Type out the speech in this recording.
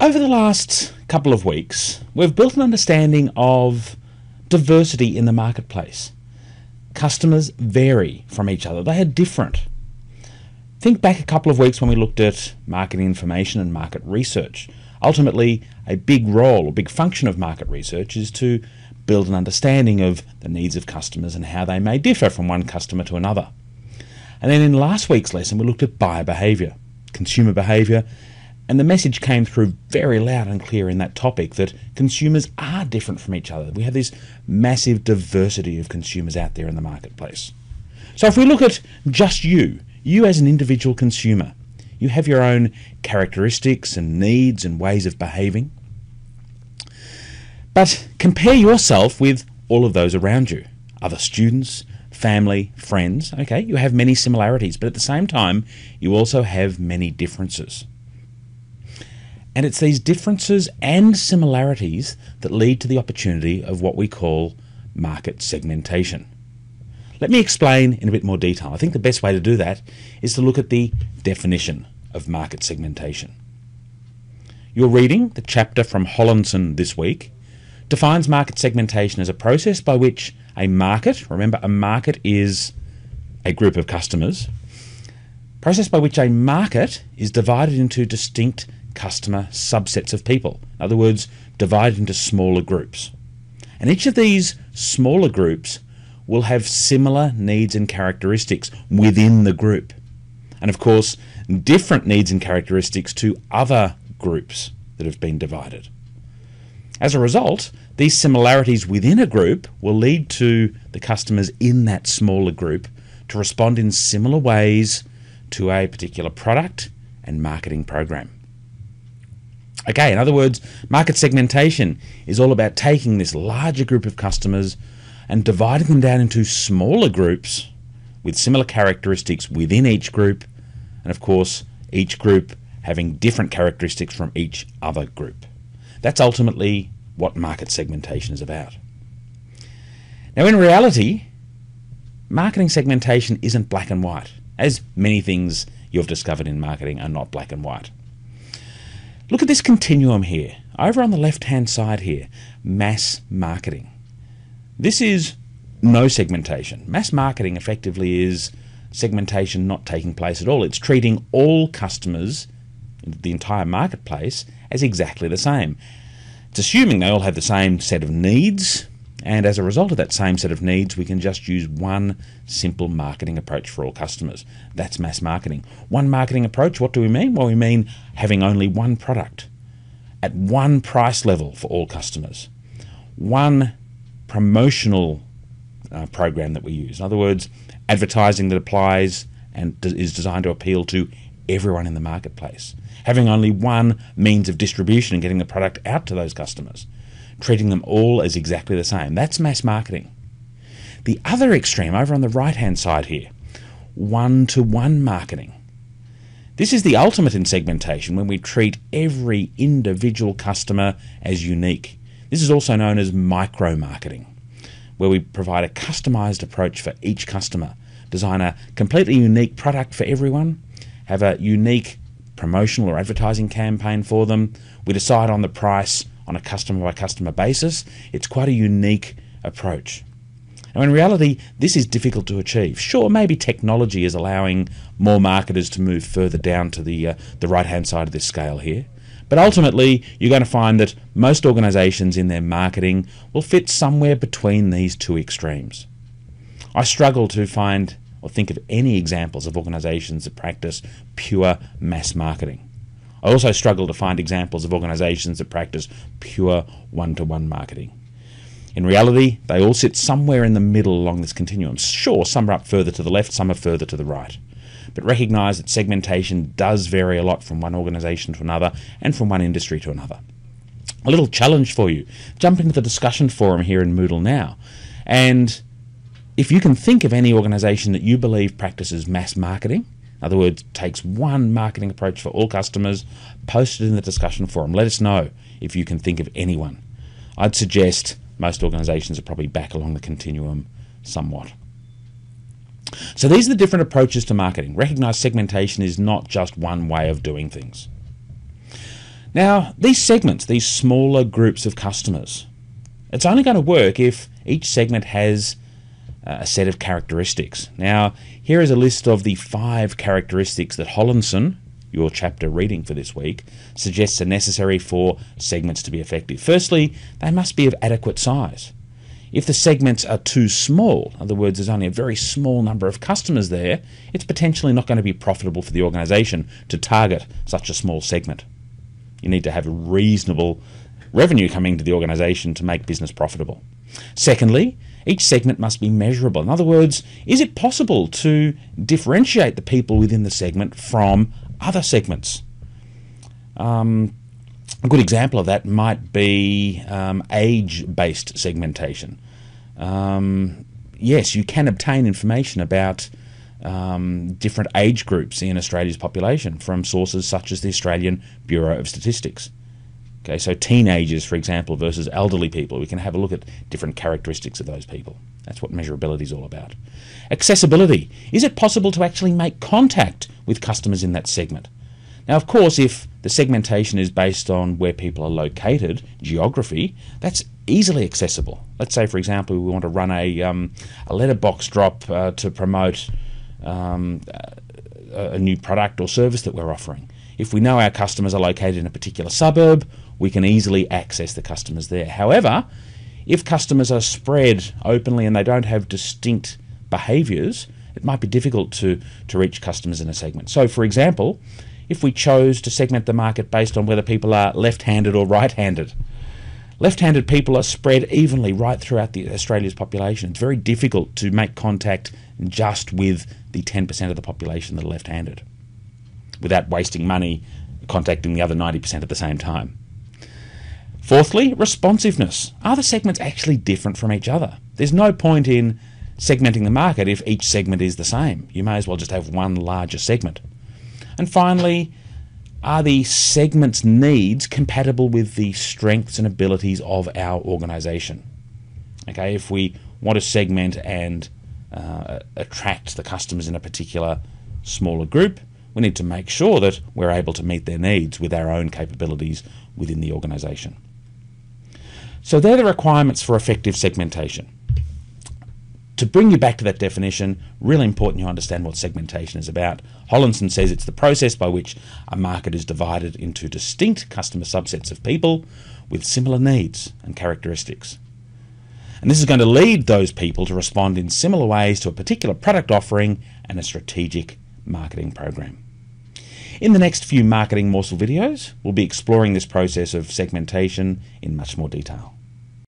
Over the last couple of weeks, we've built an understanding of diversity in the marketplace. Customers vary from each other. They are different. Think back a couple of weeks when we looked at marketing information and market research. Ultimately, a big role or big function of market research is to build an understanding of the needs of customers and how they may differ from one customer to another. And then in last week's lesson, we looked at buyer behaviour, consumer behaviour, and the message came through very loud and clear in that topic that consumers are different from each other. We have this massive diversity of consumers out there in the marketplace. So if we look at just you as an individual consumer, you have your own characteristics and needs and ways of behaving. But compare yourself with all of those around you, other students, family, friends. Okay, you have many similarities, but at the same time, you also have many differences. And it's these differences and similarities that lead to the opportunity of what we call market segmentation. Let me explain in a bit more detail. I think the best way to do that is to look at the definition of market segmentation. Your reading, the chapter from Hollandson this week, defines market segmentation as a process by which a market, remember a market is a group of customers, process by which a market is divided into distinct customer subsets of people. In other words, divided into smaller groups. And each of these smaller groups will have similar needs and characteristics within the group. And of course, different needs and characteristics to other groups that have been divided. As a result, these similarities within a group will lead to the customers in that smaller group to respond in similar ways to a particular product and marketing program. Okay, in other words, market segmentation is all about taking this larger group of customers and dividing them down into smaller groups with similar characteristics within each group, and of course, each group having different characteristics from each other group. That's ultimately what market segmentation is about. Now, in reality, marketing segmentation isn't black and white, as many things you've discovered in marketing are not black and white. Look at this continuum here. Over on the left-hand side here, mass marketing. This is no segmentation. Mass marketing effectively is segmentation not taking place at all. It's treating all customers, the entire marketplace, as exactly the same. It's assuming they all have the same set of needs, and as a result of that same set of needs, we can just use one simple marketing approach for all customers. That's mass marketing. One marketing approach, what do we mean? Well, we mean having only one product at one price level for all customers. One promotional program that we use. In other words, advertising that applies and is designed to appeal to everyone in the marketplace. Having only one means of distribution and getting the product out to those customers. Treating them all as exactly the same. That's mass marketing. The other extreme, over on the right-hand side here, one-to-one marketing. This is the ultimate in segmentation, when we treat every individual customer as unique. This is also known as micro-marketing, where we provide a customized approach for each customer, design a completely unique product for everyone, have a unique promotional or advertising campaign for them. We decide on the price on a customer-by-customer basis. It's quite a unique approach. Now, in reality, this is difficult to achieve. Sure, maybe technology is allowing more marketers to move further down to the right-hand side of this scale here. But ultimately, you're going to find that most organisations in their marketing will fit somewhere between these two extremes. I struggle to find or think of any examples of organisations that practice pure mass marketing. I also struggle to find examples of organisations that practice pure one-to-one marketing. In reality, they all sit somewhere in the middle along this continuum. Sure, some are up further to the left, some are further to the right. But recognise that segmentation does vary a lot from one organisation to another and from one industry to another. A little challenge for you. Jump into the discussion forum here in Moodle now. And if you can think of any organisation that you believe practices mass marketing, in other words, takes one marketing approach for all customers, post it in the discussion forum. Let us know if you can think of anyone. I'd suggest most organisations are probably back along the continuum somewhat. So these are the different approaches to marketing. Recognise segmentation is not just one way of doing things. Now, these segments, these smaller groups of customers, it's only going to work if each segment has a set of characteristics. Now, here is a list of the 5 characteristics that Hollinson, your chapter reading for this week, suggests are necessary for segments to be effective. Firstly, they must be of adequate size. If the segments are too small, in other words, there's only a very small number of customers there, it's potentially not going to be profitable for the organisation to target such a small segment. You need to have a reasonable revenue coming to the organisation to make business profitable. Secondly, each segment must be measurable. In other words, is it possible to differentiate the people within the segment from other segments? A good example of that might be age-based segmentation. Yes, you can obtain information about different age groups in Australia's population from sources such as the Australian Bureau of Statistics. Okay, so teenagers, for example, versus elderly people. We can have a look at different characteristics of those people. That's what measurability is all about. Accessibility. Is it possible to actually make contact with customers in that segment? Now, of course, if the segmentation is based on where people are located, geography, that's easily accessible. Let's say, for example, we want to run a letterbox drop to promote a new product or service that we're offering. If we know our customers are located in a particular suburb, we can easily access the customers there. However, if customers are spread openly and they don't have distinct behaviours, it might be difficult to reach customers in a segment. So, for example, if we chose to segment the market based on whether people are left-handed or right-handed, left-handed people are spread evenly right throughout Australia's population. It's very difficult to make contact just with the 10% of the population that are left-handed, without wasting money contacting the other 90% at the same time. Fourthly, responsiveness. Are the segments actually different from each other? There's no point in segmenting the market if each segment is the same. You may as well just have one larger segment. And finally, are the segment's needs compatible with the strengths and abilities of our organisation? Okay, if we want to segment and attract the customers in a particular smaller group, we need to make sure that we're able to meet their needs with our own capabilities within the organisation. So they're the requirements for effective segmentation. To bring you back to that definition, really important you understand what segmentation is about. Hollinson says it's the process by which a market is divided into distinct customer subsets of people with similar needs and characteristics. And this is going to lead those people to respond in similar ways to a particular product offering and a strategic marketing program. In the next few Marketing Morsel videos, we'll be exploring this process of segmentation in much more detail.